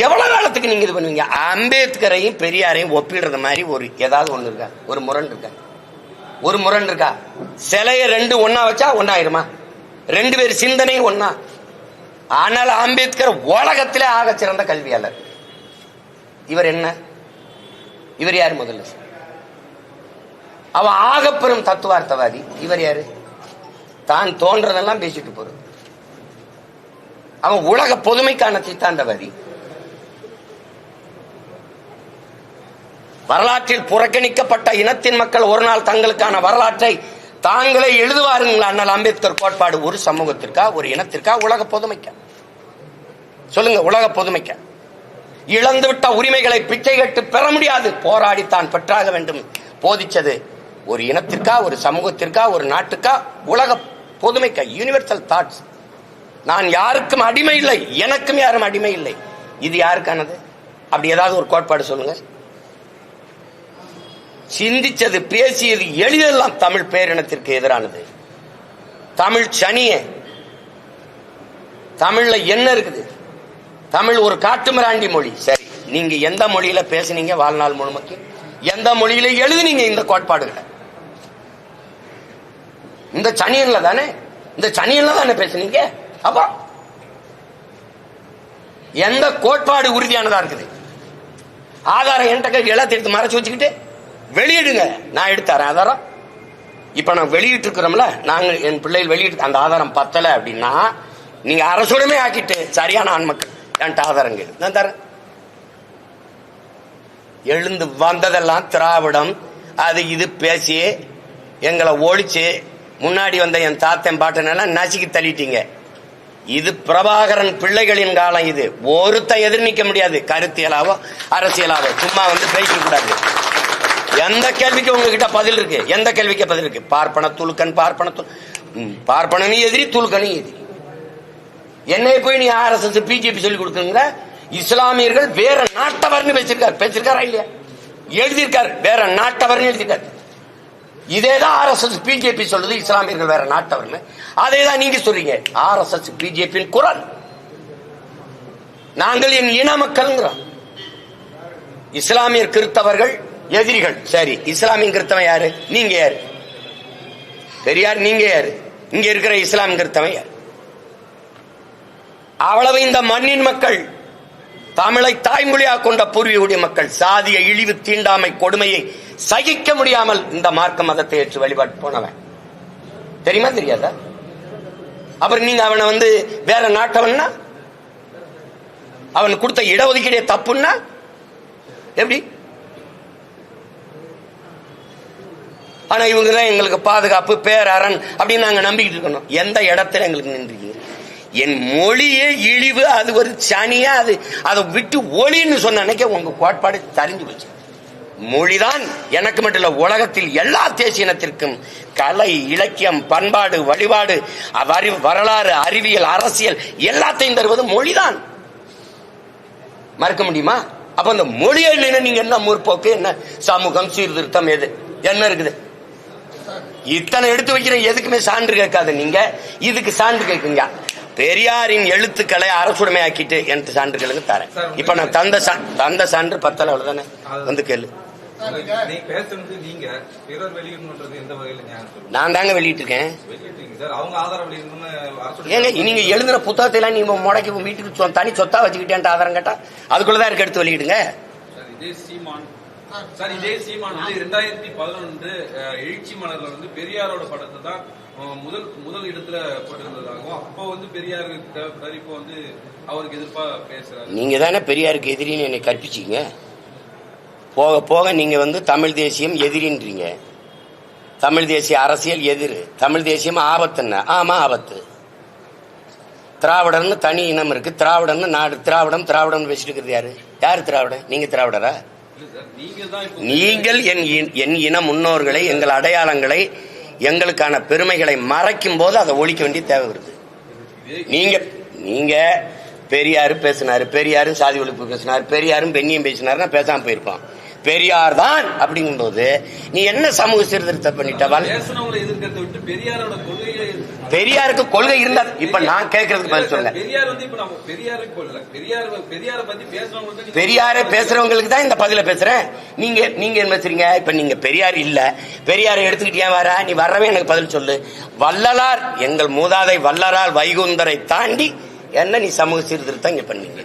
எவ்வளவு காலத்துக்கு நீங்க இது பண்ணுவீங்க? அம்பேத்கரையும் பெரியாரையும் ஒப்பிடுறது மாதிரி ஒரு ஏதாவது ஒண்ணு இருக்கா? ஒரு முரண் இருக்கா? ஒரு முரண் இருக்கா? சிலைய ரெண்டு ஒன்னா வச்சா ஒன்னாயிருமா? ரெண்டு பேர் சிந்தனையும் ஒன்னா. ஆனால் அம்பேத்கர் உலகத்திலே ஆக சிறந்த கல்வியாளர். இவர் என்ன? இவர் யாரு? முதல்ல அவன் ஆகப்பெரும் தத்துவார்த்தவாதி. இவர் யாரு? தான் தோன்றதெல்லாம் பேசிட்டு போறது. அவன் உலக பொதுமைக்கான சித்தாந்தவாதி. வரலாற்றில் புறக்கணிக்கப்பட்ட இனத்தின் மக்கள் ஒரு நாள் தங்களுக்கான வரலாற்றை தாங்களே எழுதுவாருங்களா? அண்ணல் அம்பேத்கர் கோட்பாடு ஒரு சமூகத்திற்கா, ஒரு இனத்திற்கா, உலக பொதுமைக்கா? சொல்லுங்க. உலக பொதுமைக்கா? இழந்துவிட்ட உரிமைகளை பிச்சை கட்டு பெற முடியாது, போராடித்தான் பெற்றாக வேண்டும் போதிச்சது ஒரு இனத்திற்கா, ஒரு சமூகத்திற்கா, ஒரு நாட்டுக்கா, உலக பொதுமைக்கா? Universal thoughts. நான் யாருக்கும் அடிமை இல்லை, எனக்கும் யாரும் அடிமை இல்லை. இது யாருக்கானது? அப்படி ஏதாவது ஒரு கோட்பாடு சொல்லுங்க. சிந்திச்சது, பேசியது, எளிதெல்லாம் தமிழ் பேரினத்திற்கு எதிரானது. தமிழ் சனிய. தமிழ்ல என்ன இருக்குது? தமிழ் ஒரு காட்டுமிராண்டி மொழி. சரி, நீங்க எந்த மொழியில பேசுனீங்க வாழ்நாள் முழுமைக்கு? எந்த மொழியில எழுதுனீங்க இந்த கோட்பாடுகளை? இந்த சனியன்ல தானே, இந்த சனியன்ல தானே பேசுனீங்க. அப்ப எந்த கோட்பாடு உறுதியானதா இருக்குது? ஆதாரம் என்கிட்ட எல்லாத்தையும் எடுத்து மறைச்சு வச்சுக்கிட்டு வெளியிடுங்க, நான் எடுத்தாரேன் ஆதாரம். இப்ப நான் வெளியிட்டு இருக்கிறோம்ல, நாங்க என் பிள்ளைகள் வெளியிட்டு அந்த ஆதாரம் பத்தல அப்படின்னா நீங்க அரசுடமே ஆக்கிட்டு சரியான ஆண்மக்கள் என்கிட்ட ஆதாரம் கேடு, நான் தரேன். எழுந்து வந்ததெல்லாம் திராவிடம் அது இது பேசி எங்களை ஒழிச்சு முன்னாடி வந்த என் தாத்தன் பாட்டனெல்லாம் நசுக்கி தள்ளிட்டீங்க. இது பிரபாகரன் பிள்ளைகளின் காலம். இது ஒருத்த எதிர் நிக்க முடியாது, கருத்தியலாவோ அரசியலாவோ. சும்மா வந்து பேசிக்க கூடாது. எந்த கேள்விக்கு உங்ககிட்ட பதில் இருக்கு? எந்த கேள்விக்கு பதில் இருக்கு? பார்ப்பன துலுக்கன், பார்ப்பனனும் எதிரி, துலுக்கனும் எதிரி. என்னை போய் நீ RSS BJP சொல்லி கொடுக்குங்க. இஸ்லாமியர்கள் வேற நாட்டவர்னு பேசிருக்காரா இல்லையா? எழுதியிருக்காரு, வேற நாட்டவர்னு எழுதியிருக்காரு. இதேதான் RSS BJP சொல்லுது, இஸ்லாமியர்கள் வேற நாட்டவர்னு. அதேதான் நீங்க சொல்றீங்க. RSS BJP குரல். நாங்கள் என் இன மக்கள்ங்கிறோம். இஸ்லாமியர் கிறிஸ்தவர்கள் எதிரிகள். சரி, இஸ்லாமிய கிறிஸ்தவன் யாரு? நீங்க யாரு? பெரியார் நீங்க யாரு? இங்க இருக்கிற இஸ்லாம் கிறிஸ்தவன் யாரு? அவ்வளவு இந்த மண்ணின் மக்கள், தமிழை தாய்மொழியாக கொண்ட பூர்வீக மக்கள் சாதிய இழிவு, தீண்டாமை, கொடுமையை சகிக்க முடியாமல் இந்த மார்க்க மதத்தை ஏற்று வழிபாட்டு போனவன். தெரியுமா தெரியாதா? அப்புறம் நீங்க அவனை வந்து வேற நாட்டவன்னா, அவன் கொடுத்த இடஒதுக்கீடு தப்புன்னா எப்படி? ஆனா இவங்கதான் எங்களுக்கு பாதுகாப்பு, பேரரண் அப்படின்னு நாங்க நம்பிக்கிட்டு இருக்கணும். எந்த இடத்துல எங்களுக்கு நின்றீங்க? என் மொழியே இழிவு, அது ஒரு சனியா, அது அதை விட்டு ஒளின்னு சொன்ன அன்னைக்கு உங்க கோட்பாடு தெரிஞ்சு போச்சு. மொழிதான் எனக்கு மட்டும் இல்ல, உலகத்தில் எல்லா தேசிய இனத்திற்கும் கலை, இலக்கியம், பண்பாடு, வழிபாடு, வரலாறு, அறிவியல், அரசியல் எல்லாத்தையும் தருவது மொழிதான். மறுக்க முடியுமா? அப்ப அந்த மொழியை நீங்க என்ன முற்போக்கு, என்ன சமூகம், சீர்திருத்தம், எது என்ன இருக்குது? இத்தனை எடுத்து வைக்கிற எதுக்குமே சான்று கேட்காது. நீங்க இதுக்கு சான்று கேட்குங்க. பெரியாரின் எழுத்துக்களை அரசுடைமை ஆக்கிட்டு எனக்கு சான்றுகளுக்கு தரேன். இப்ப நான் தந்த சான்று பத்தல, அவ்வளவுதானே. வந்து கேளு. நான் தாங்க வெளியிட்டு இருக்கேன். ஏங்க நீங்க எழுதுற புத்தகத்தை எல்லாம் நீங்க முடக்கி வீட்டுக்கு தனி சொத்தா வச்சுக்கிட்டேன் ஆதாரம் கேட்டா அதுக்குள்ளதான் இருக்கு, எடுத்து வெளியிடுங்க. சார், இதே சீமான் வந்து 2011 எழுச்சி மலர்ல வந்து பெரியாரோட படத்தை தான் முதல் இடத்துல போட்டிருந்ததாகவும், அப்போ வந்து பெரியாருக்கு தேவைப்படாது, இப்போ வந்து அவருக்கு எதிர்ப்பா பேசுறாரு. நீங்க தானே பெரியாருக்கு எதிரின்னு என்னை கற்பிச்சீங்க. போக போக நீங்க வந்து தமிழ் தேசியம் எதிரின்றீங்க. தமிழ் தேசிய அரசியல் எதிர், தமிழ் தேசியம் ஆபத்துன்னு. ஆமா, ஆபத்து. திராவிடர்னு தனி இனம் இருக்கு, திராவிடன்னு நாடு. திராவிடம் பேசிட்டு இருக்கிறது யாரு? யாரு திராவிடன்? நீங்க திராவிடரா? நீங்கள் என் இன முன்னோர்களை, எங்கள் அடையாளங்களை, எங்களுக்கான பெருமைகளை மறைக்கும் போது அதை ஒழிக்க வேண்டிய தேவை வருது. நீங்க பெரியாரு பேசினாரு, பெரியாரும் சாதி ஒழிப்பு பேசினாரு, பெரியாரும் பெண்ணியம் பேசினாருன்னா பேசாம போயிருப்பான். பெரியார் தான் அப்படிங்கும் போது நீ என்ன சமூக சீர்திருத்தம் பண்ணிட்டவள்? பெரியாருக்கு கொள்கை இருந்தா இப்ப நான் கேட்கறதுக்கு பதில் சொல்லுங்க. பெரியார் வந்து இப்ப நம்ம பெரியாருக்கு கொள்ளல, பெரியாரை பத்தி பேசுறவங்களுக்கு பெரியாரை பேசுறவங்களுக்கு தான் இந்த பதில பேசுறேன். நீங்க என்ன பேசுறீங்க? இப்ப நீங்க பெரியார் இல்ல, பெரியாரை எடுத்துக்கிட்டு ஏன் வர? நீ வரவே எனக்கு பதில் சொல்லு. வள்ளலார், எங்கள் மூதாதை வள்ளலார் வைகுந்தரை தாண்டி என்ன நீ சமூக சீர்திருத்தம் இங்க பண்ணீங்க?